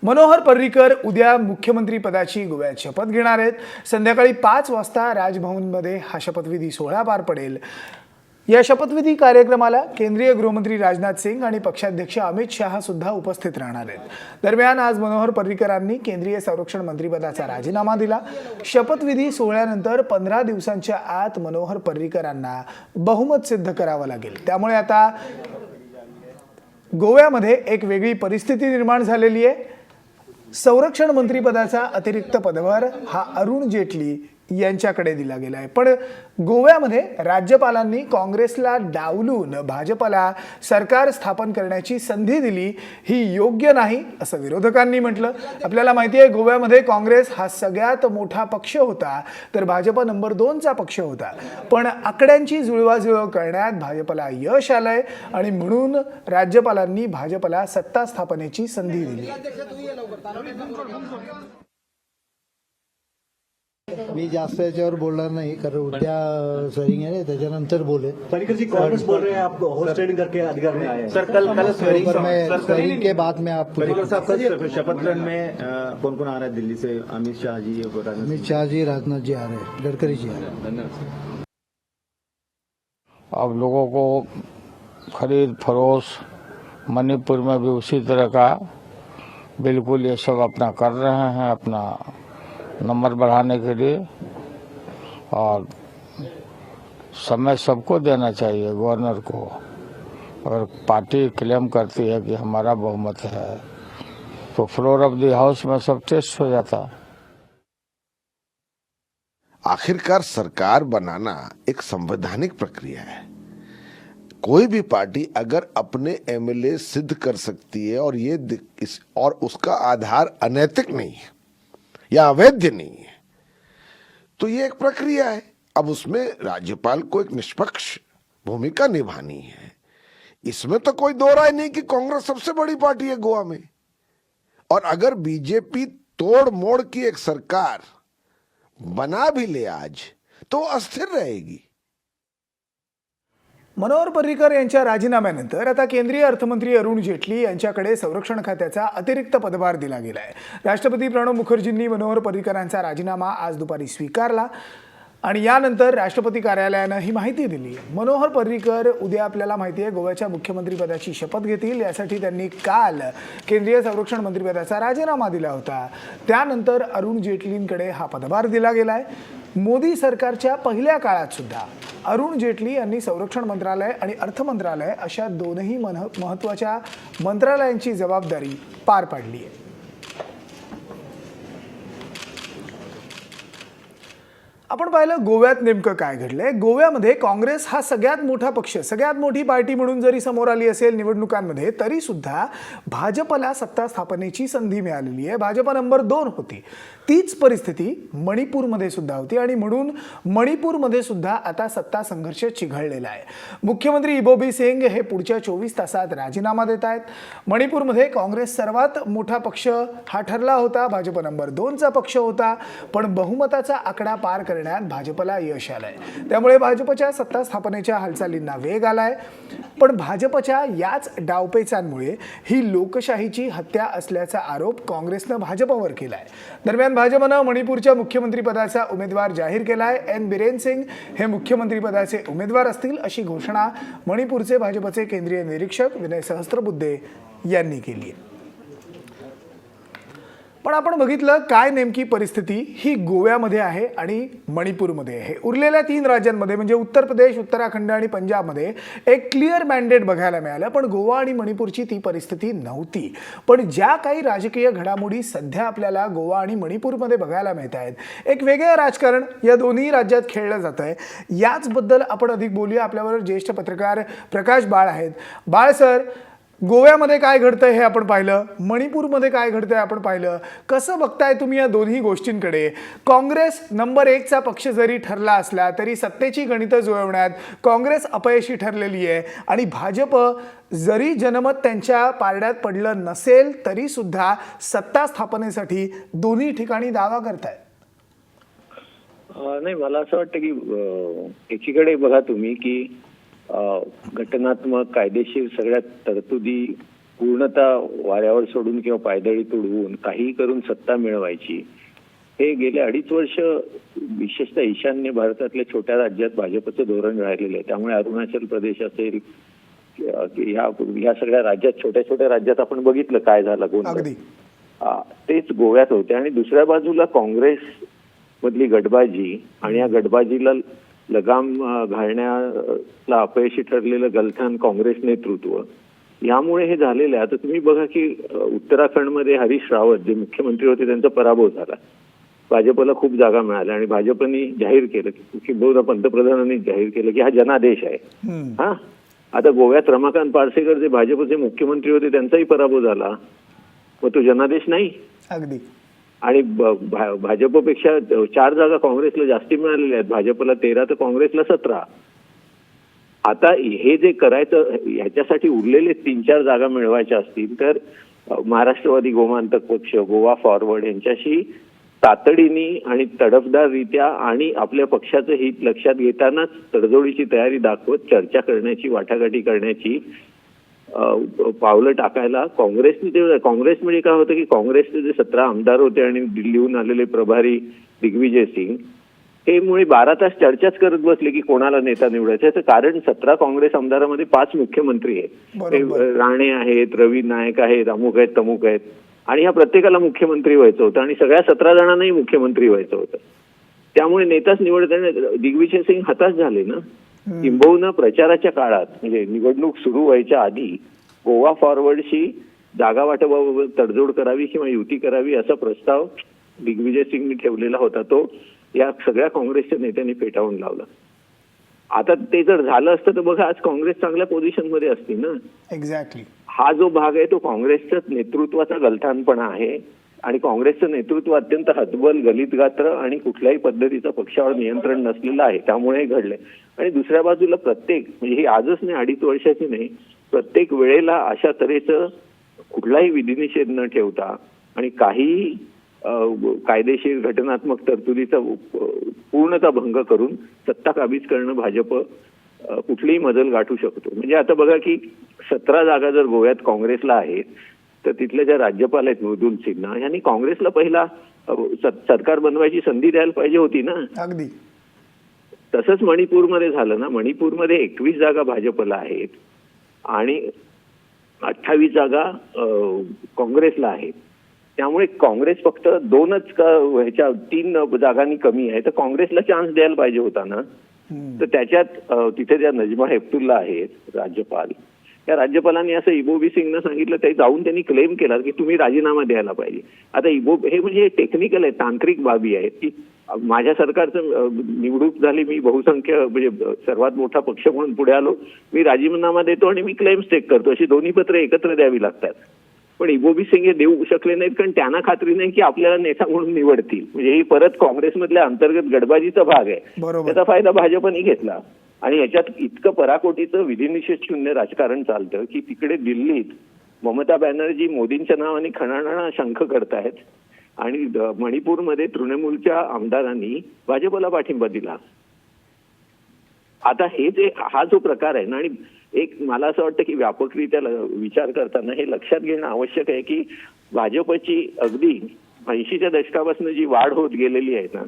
मनोहर पर्रीकर उद्या मुख्यमंत्री पदाची गोव्यात शपथ घेणार आहेत। संध्याकाळी 5 वाजता राजभवनमध्ये हा शपथविधी सोहळा पार पडेल। या शपथविधी कार्यक्रमाला केंद्रीय गृहमंत्री राजनाथ सिंग आणि पक्षाध्यक्ष अमित शाह सुद्धा उपस्थित राहणार आहेत। दरम्यान आज मनोहर पर्रीकरांनी केंद्रीय संरक्षण मंत्रिपदाचा राजीनामा दिला। शपथविधी सोहळ्यानंतर 15 दिवसांच्या आत मनोहर पर्रीकरांना बहुमत सिद्ध करावं लागेल। त्यामुळे आता गोव्यामध्ये एक वेगळी परिस्थिती निर्माण झालेली आहे। संरक्षण मंत्रिपदाचा अतिरिक्त पदभार हा अरुण जेटली यांच्याकडे दिला गेला आहे। पण गोव्यामध्ये राज्यपालांनी काँग्रेसला डावलून भाजपला सरकार स्थापन करण्याची संधी दिली, ही योग्य नाही असं विरोधकांनी म्हटलं। आपल्याला माहिती आहे गोव्यामध्ये काँग्रेस हा सगळ्यात मोठा पक्ष होता, तर भाजप नंबर 2 चा पक्ष होता। पण आकड्यांची जुळवाजुळव करण्यात भाजपला यश आलंय आणि म्हणून राज्यपालांनी भाजपला सत्ता स्थापनेची संधी दिली। मी जास्त याच्यावर बोलणार नाही, कारण उद्या सरिंग आहे त्याच्यानंतर बोले। पर्रिकर जी कांग्रेस बोल रहे हैं आप हॉर्स ट्रेडिंग करके अधिकार में आए हैं सर। कल सरिंग के बाद में आप पर्रिकर साहब कल शपथ ग्रहण में कौन कौन आ रहा है दिल्ली से? अमित शाह जी, अमित शाह जी, राजनाथ जी आ रहे हैं, गडकरी जी आ रहे हैं। धन्यवाद। अब लोगों को खरीद फरोख्त मणिपुर में भी उसी तरह का बिल्कुल ये सब अपना कर रहे हैं, अपना नंबर बढ़ाने के लिए। और समय सबको देना चाहिए, गवर्नर को। अगर पार्टी क्लेम करती है कि हमारा बहुमत है तो फ्लोर ऑफ द हाउस में सब टेस्ट हो जाता। आखिरकार सरकार बनाना एक संवैधानिक प्रक्रिया है। कोई भी पार्टी अगर अपने एमएलए सिद्ध कर सकती है और उसका आधार अनैतिक नहीं है या अवैध नहीं है, तो ये एक प्रक्रिया है। अब उसमें राज्यपाल को एक निष्पक्ष भूमिका निभानी है। इसमें तो कोई दो राय नहीं कि कांग्रेस सबसे बड़ी पार्टी है गोवा में, और अगर बीजेपी तोड़ मोड़ की एक सरकार बना भी ले आज तो अस्थिर रहेगी। मनोहर पर्रीकर यांच्या राजीनाम्यानंतर आता केंद्रीय अर्थमंत्री अरुण जेटली यांच्याकडे संरक्षण खात्याचा अतिरिक्त पदभार दिला गेला आहे। राष्ट्रपती प्रणव मुखर्जींनी मनोहर पर्रीकरांचा राजीनामा आज दुपारी स्वीकारला आणि यानंतर राष्ट्रपती कार्यालयानं ही माहिती दिली। मनोहर पर्रीकर उद्या आपल्याला माहिती आहे गोव्याच्या मुख्यमंत्रीपदाची शपथ घेतील। यासाठी त्यांनी काल केंद्रीय संरक्षण मंत्रिपदाचा राजीनामा दिला होता। त्यानंतर अरुण जेटलींकडे हा पदभार दिला गेलाय। मोदी सरकारच्या पहिल्या काळात सुद्धा अरुण जेटली यांनी संरक्षण मंत्रालय आणि अर्थ मंत्रालय अशा दोनही महत्त्वाच्या मंत्रालयांची जबाबदारी पार पाडली आहे। आपण पाहिलं गोव्यात नेमकं काय घडलंय। गोव्यामध्ये काँग्रेस हा सगळ्यात मोठा पक्ष, सगळ्यात मोठी पार्टी म्हणून जरी समोर आली असेल निवडणुकांमध्ये, तरी सुद्धा भाजपला सत्ता स्थापनेची संधी मिळालेली आहे। भाजप नंबर 2 होती। तीच परिस्थिती मणिपूरमध्ये सुद्धा होती आणि म्हणून मणिपूरमध्ये सुद्धा आता सत्ता संघर्ष चिघळलेला आहे। मुख्यमंत्री इबोबी सिंग हे पुढच्या 24 तासात राजीनामा देत आहेत। मणिपूरमध्ये काँग्रेस सर्वात मोठा पक्ष हा ठरला होता, भाजप नंबर 2 चा पक्ष होता, पण बहुमताचा आकडा पार करण्यात भाजपला यश आलंय। त्यामुळे भाजपच्या सत्ता स्थापनेच्या हालचालींना वेग आलाय। पण भाजपच्या याच डावपेचांमुळे ही लोकशाहीची हत्या असल्याचा आरोप काँग्रेसनं भाजपवर केलाय। दरम्यान भाजपनं मणिपूरच्या मुख्यमंत्रीपदाचा उमेदवार जाहीर केलाय। एन बिरेन सिंग हे मुख्यमंत्रीपदाचे उमेदवार असतील अशी घोषणा मणिपूरचे भाजपचे केंद्रीय निरीक्षक विनय सहस्त्रबुद्धे यांनी केली आहे। पण आपण बघितलं काय नेमकी परिस्थिती ही गोव्यामध्ये आहे आणि मणिपूरमध्ये आहे। उरलेल्या 3 राज्यांमध्ये म्हणजे उत्तर प्रदेश, उत्तराखंड आणि पंजाबमध्ये एक क्लिअर मॅन्डेट बघायला मिळालं, पण गोवा आणि मणिपूरची ती परिस्थिती नव्हती। पण ज्या काही राजकीय घडामोडी सध्या आपल्याला गोवा आणि मणिपूरमध्ये बघायला मिळत आहेत, एक वेगळं राजकारण या दोन्ही राज्यात खेळलं जात आहे। याचबद्दल आपण अधिक बोलूया। आपल्याबरोबर ज्येष्ठ पत्रकार प्रकाश बाळ आहेत। बाळ सर, गोव्यामध्ये काय घडतंय हे आपण पाहिलं, मणिपूरमध्ये काय घडतंय आपण पाहिलं, कसं बघताय तुम्ही या दोन्ही गोष्टींकडे? काँग्रेस नंबर 1 चा पक्ष जरी ठरला असला तरी सत्तेची गणितं जुळवण्यात काँग्रेस अपयशी ठरलेली आहे आणि भाजप जरी जनमत त्यांच्या पारड्यात पडलं नसेल तरी सुद्धा सत्ता स्थापनेसाठी दोन्ही ठिकाणी दावा करतायत। नाही, मला असं वाटतं की एकीकडे बघा तुम्ही की घटनात्मक कायदेशीर सगळ्या तरतुदी पूर्णतः वाऱ्यावर सोडून किंवा पायदळी तुडवून काही करून सत्ता मिळवायची, हे गेले 2.5 वर्ष विशेषतः ईशान्य भारतातल्या छोट्या राज्यात भाजपचं धोरण राहिलेलं आहे. त्यामुळे अरुणाचल प्रदेश असेल, ह्या सगळ्या राज्यात, छोट्या छोट्या राज्यात आपण बघितलं काय झालं गोंधळ. अगदी तेच गोव्यात होते. आणि दुसऱ्या बाजूला काँग्रेस मधली गटबाजी आणि या गटबाजीला लगाम घालण्याला अपयशी ठरलेलं गलथान काँग्रेस नेतृत्व, यामुळे हे झालेलं आहे. आता तुम्ही बघा की उत्तराखंडमध्ये हरीश रावत जे मुख्यमंत्री होते त्यांचा पराभव झाला. भाजपला खूप जागा मिळाल्या आणि भाजपने जाहीर केलं की बहुधा पंतप्रधानांनी जाहीर केलं की हा जनादेश आहे. हा, आता गोव्यात रमाकांत पार्सेकर जे भाजपचे मुख्यमंत्री होते त्यांचाही पराभव झाला. मग तो जनादेश नाही. अगदी. आणि भाजपपेक्षा 4 जागा काँग्रेसला जास्ती मिळालेल्या आहेत. भाजपला 13 तर काँग्रेसला 17. आता हे जे करायचं, ह्याच्यासाठी उरलेले 3-4 जागा मिळवायच्या असतील तर महाराष्ट्रवादी गोमांतक पक्ष, गोवा फॉरवर्ड यांच्याशी तातडीने आणि तडफदाररित्या आणि आपल्या पक्षाचं हित लक्षात घेतानाच तडजोडीची तयारी दाखवत चर्चा करण्याची, वाटाघाटी करण्याची पावलं टाकायला काँग्रेस म्हणजे काय होतं की काँग्रेसचे जे 17 आमदार होते आणि दिल्लीहून आलेले प्रभारी दिग्विजय सिंग हे मुळे 12 तास चर्चाच करत बसले की कोणाला नेता निवडायचं. तर कारण 17 काँग्रेस आमदारांमध्ये 5 मुख्यमंत्री आहेत. राणे आहेत, रवी नाईक आहेत, अमुक आहेत, तमुक आहेत. आणि ह्या प्रत्येकाला मुख्यमंत्री व्हायचं होतं आणि सगळ्या 17 जणांनाही मुख्यमंत्री व्हायचं होतं. त्यामुळे नेताच निवडताना दिग्विजय सिंग हताश झाले ना. किंबहुना प्रचाराच्या काळात म्हणजे निवडणूक सुरू व्हायच्या आधी गोवा फॉरवर्डशी जागा वाटपाबाबत तडजोड करावी किंवा युती करावी असा प्रस्ताव दिग्विजय सिंगनी ठेवलेला होता. तो या सगळ्या काँग्रेसच्या नेत्यांनी फेटाळून लावला. आता ते जर झालं असतं तर बघा आज काँग्रेस चांगल्या पोझिशनमध्ये असती ना. एक्झॅक्टली. हा जो भाग आहे तो काँग्रेसच्या नेतृत्वाचा गलथानपणा आहे आणि काँग्रेसचं नेतृत्व अत्यंत हतबल, गलितगात्र आणि कुठल्याही पद्धतीचं पक्षावर नियंत्रण नसलेलं आहे. त्यामुळे हे घडलंय. आणि दुसऱ्या बाजूला प्रत्येक म्हणजे ही आजच नाही, 2.5 वर्षाची नाही, प्रत्येक वेळेला अशा तऱ्हेचं कुठलाही विधिनिषेध न ठेवता आणि काही कायदेशीर घटनात्मक तरतुदीचा पूर्णतः भंग करून सत्ता काबीज करणं भाजप कुठलीही मजल गाठू शकतो. म्हणजे आता बघा की 17 जागा जर गोव्यात काँग्रेसला आहेत तर तिथल्या ज्या राज्यपाल आहेत मृदुल सिन्हा यांनी काँग्रेसला पहिला सरकार बनवायची संधी द्यायला पाहिजे होती ना. अगदी. तसंच मणिपूरमध्ये झालं ना. मणिपूरमध्ये 21 जागा भाजपला आहेत आणि 28 जागा काँग्रेसला आहेत. त्यामुळे काँग्रेस फक्त 2च ह्याच्या 3 जागांनी कमी आहे. तर काँग्रेसला चान्स द्यायला पाहिजे होता ना. तर त्याच्यात तिथे ज्या नजमा हेपतुल्ला आहेत राज्यपाल, त्या राज्यपालांनी असं इबोबी सिंगनं सांगितलं, ते जाऊन त्यांनी क्लेम केला की तुम्ही राजीनामा द्यायला पाहिजे. आता हे म्हणजे टेक्निकल आहे, तांत्रिक बाबी आहेत की माझ्या सरकारचं निवडणूक झाली, मी बहुसंख्य म्हणजे सर्वात मोठा पक्ष म्हणून पुढे आलो, मी राजीनामा देतो आणि मी क्लेम स्टेक करतो, अशी दोन्ही पत्र एकत्र द्यावी लागतात. पण इबोबी सिंग हे देऊ शकले नाहीत कारण त्यांना खात्री नाही की आपल्याला नेता म्हणून निवडतील. म्हणजे ही परत काँग्रेसमधल्या अंतर्गत गडबाजीचा भाग आहे. त्याचा फायदा भाजपने घेतला आणि याच्यात इतकं पराकोटीचं विधिनिषेध शून्य राजकारण चालतं की तिकडे दिल्लीत ममता बॅनर्जी मोदींच्या नावाने खणाखणा शंख करतायत आणि मणिपूरमध्ये तृणमूलच्या आमदारांनी भाजपला पाठिंबा दिला. आता हा जो प्रकार आहे ना, आणि एक मला असं वाटतं की व्यापकरित्या विचार करताना हे लक्षात घेणं आवश्यक आहे की भाजपची अगदी 80च्या दशकापासून जी वाढ होत गेलेली आहे ना,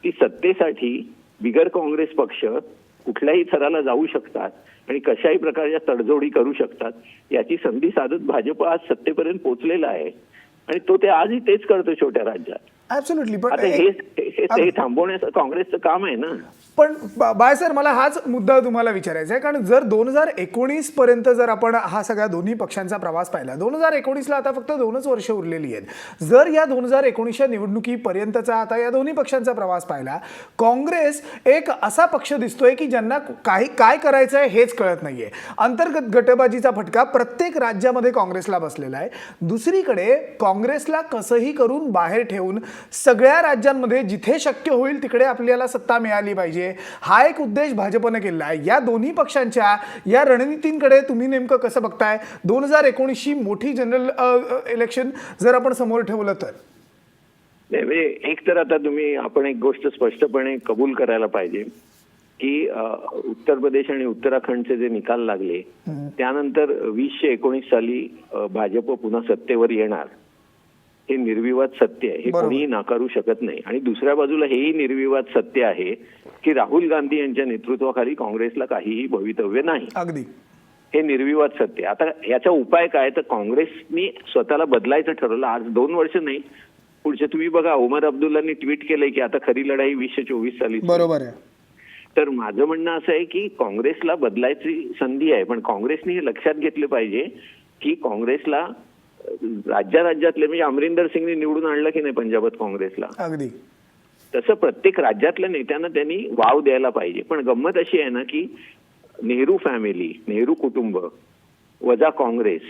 ती सत्तेसाठी बिगर काँग्रेस पक्ष कुठल्याही थराला जाऊ शकतात आणि कशाही प्रकारच्या तडजोडी करू शकतात याची संधी साधत भाजप आज सत्तेपर्यंत पोहोचलेला आहे आणि तो ते आजही तेच करतो छोट्या राज्यात. ऍब्सोल्युटली. पण आता हे थांबवण्याचं काँग्रेसचं काम आहे ना. पण बाय सर, मला हाच मुद्दा तुम्हाला विचारायचा आहे, कारण जर 2019 पर्यंत जर आपण हा सगळ्या दोन्ही पक्षांचा प्रवास पाहिला, 2019ला आता फक्त 2च वर्ष उरलेली आहेत. जर या 2019च्या निवडणुकीपर्यंतचा आता या दोन्ही पक्षांचा प्रवास पाहिला, काँग्रेस एक असा पक्ष दिसतोय की ज्यांना काय करायचं आहे हेच कळत नाहीये. अंतर्गत गटबाजीचा फटका प्रत्येक राज्यामध्ये काँग्रेसला बसलेला आहे. दुसरीकडे काँग्रेसला कसंही करून बाहेर ठेवून सगळ्या राज्यांमध्ये जिथे शक्य होईल तिकडे आपल्याला सत्ता मिळाली पाहिजे, हा एक उद्देश भाजपने केला आहे. या दोन्ही पक्षांच्या या रणनीतींकडे तुम्ही नेमकं कसं बघताय? 2019ची मोठी जनरल इलेक्शन जर आपण समोर ठेवलं तर? नाही, म्हणजे एक तर आता आपण एक गोष्ट स्पष्टपणे कबूल करायला पाहिजे की उत्तर प्रदेश आणि उत्तराखंडचे जे निकाल लागले त्यानंतर 2019 साली भाजप पुन्हा सत्तेवर येणार हे निर्विवाद सत्य आहे, हे बरोबर. कोणीही नाकारू शकत नाही. आणि दुसऱ्या बाजूला हेही निर्विवाद सत्य आहे की राहुल गांधी यांच्या नेतृत्वाखाली काँग्रेसला काहीही भवितव्य नाही, अगदी हे निर्विवाद सत्य. आता याचा उपाय काय, तर काँग्रेसनी स्वतःला बदलायचं ठरवलं. आज 2 वर्ष नाही, पुढच्या तुम्ही बघा, ओमर अब्दुल्लांनी ट्विट केलंय की आता खरी लढाई 2024 साली. बरोबर आहे. तर माझं म्हणणं असं आहे की काँग्रेसला बदलायची संधी आहे, पण काँग्रेसने हे लक्षात घेतलं पाहिजे की काँग्रेसला राज्यातले, म्हणजे अमरिंदर सिंगने निवडून आणलं की नाही पंजाबात काँग्रेसला, अगदी तसं प्रत्येक राज्यातल्या नेत्यांना त्यांनी वाव द्यायला पाहिजे. पण गंमत अशी आहे ना की नेहरू फॅमिली, नेहरू कुटुंब वजा काँग्रेस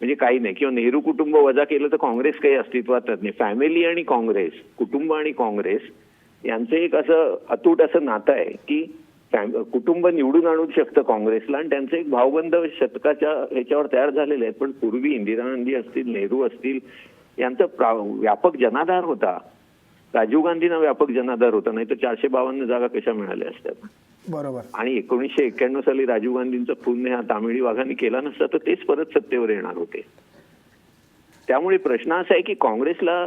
म्हणजे काही नाही, किंवा नेहरू कुटुंब वजा केलं तर काँग्रेस काही अस्तित्वातच नाही. फॅमिली आणि काँग्रेस, कुटुंब आणि काँग्रेस यांचं एक असं अतूट असं नातं आहे की कुटुंब निवडून आणू शकतं काँग्रेसला, आणि त्यांचे एक भावबंध शतकाच्या ह्याच्यावर तयार झालेले आहेत. पण पूर्वी इंदिरा गांधी असतील, नेहरू असतील, यांचा व्यापक जनाधार होता. राजीव गांधींना व्यापक जनाधार होता, नाही तर 452 जागा कशा मिळाल्या असत्या. बरोबर. आणि 1991 साली राजीव गांधींचा खून हा तामिळी वाघांनी केला नसता तर तेच परत सत्तेवर येणार होते. त्यामुळे प्रश्न असा आहे की काँग्रेसला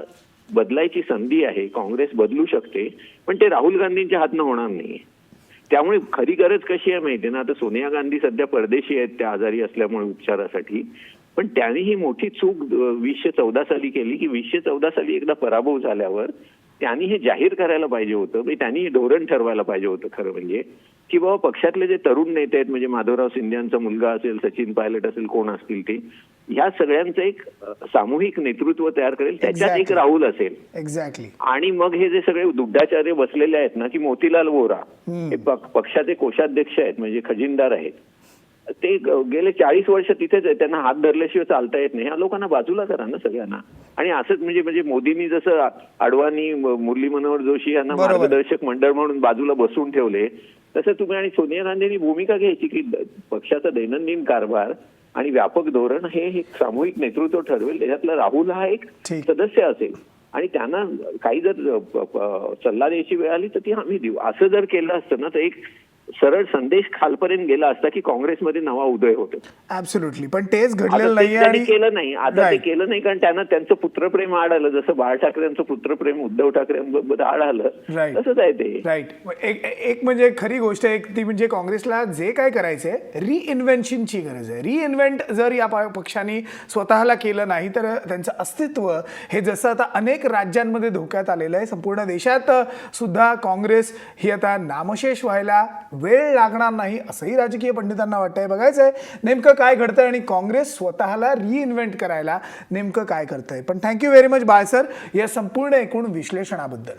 बदलायची संधी आहे, काँग्रेस बदलू शकते, पण ते राहुल गांधींच्या हातनं होणार नाही. त्यामुळे खरी गरज कशी आहे माहिती ना, आता सोनिया गांधी सध्या परदेशी आहेत, त्या आजारी असल्यामुळे उपचारासाठी. पण त्यांनी ही मोठी चूक 2014 साली केली की 2014 साली एकदा पराभव झाल्यावर त्यांनी हे जाहीर करायला पाहिजे होतं, त्यांनी हे धोरण ठरवायला पाहिजे होतं खरं म्हणजे, की बाबा पक्षातले जे तरुण नेते आहेत, म्हणजे माधवराव सिंधियांचा मुलगा असेल, सचिन पायलट असेल, कोण असतील ते, ह्या सगळ्यांचं एक सामूहिक नेतृत्व तयार करेल, त्याच्यात एक राहुल असेल. एक्झॅक्टली. आणि मग हे जे सगळे दुग्धाचार्य बसलेले आहेत ना, की मोतीलाल वोरा हे पक्षाचे कोषाध्यक्ष आहेत, म्हणजे खजिनदार आहेत, ते गेले 40 वर्ष तिथेच आहेत, त्यांना हात धरल्याशिवाय चालता येत नाही. ह्या लोकांना बाजूला करा ना सगळ्यांना. आणि असंच म्हणजे मोदींनी जसं अडवाणी, मुरली मनोहर जोशी यांना मार्गदर्शक मंडळ म्हणून बाजूला बसवून ठेवले, तसं तुम्ही, आणि सोनिया गांधींनी भूमिका घ्यायची की पक्षाचा दैनंदिन कारभार आणि व्यापक धोरण हे एक सामूहिक नेतृत्व ठरवेल, त्याच्यातला राहुल हा एक सदस्य असेल, आणि त्यांना काही जर सल्ला द्यायची वेळ आली तर ती आम्ही देऊ. असं जर केलं असतं ना तर एक सरळ संदेश खालपर्यंत गेला असता की काँग्रेसमध्ये नवा उदय होतो. ऍब्सोल्युटली. पण तेच आता घडलेलं ते नाहीये त्यांनी आणि केलं नाही. आता ते केलं नाही कारण त्यांना त्यांचं पुत्रप्रेम आड आलं, जसं बाळ ठाकरेंचं पुत्रप्रेम उद्धव ठाकरेंबरोबर आड आलं, तसंच आहे ते. राईट. एक म्हणजे खरी गोष्ट आहे ती म्हणजे काँग्रेसला जे काय करायचंय रिइन्व्हेन्शनची गरज आहे. रिइन्व्हेंट जर या पक्षाने स्वतःला केलं नाही तर त्यांचं अस्तित्व हे जसं आता अनेक राज्यांमध्ये धोक्यात आलेलं आहे, संपूर्ण देशात सुद्धा काँग्रेस ही आता नामशेष व्हायला वेळ लागणार नाही असंही राजकीय पंडितांना वाटतंय. बघायचंय नेमकं काय घडतंय आणि काँग्रेस स्वतःला रिइन्व्हेंट करायला नेमकं काय करतंय. पण थँक्यू व्हेरी मच बाळ सर या संपूर्ण एकूण विश्लेषणाबद्दल.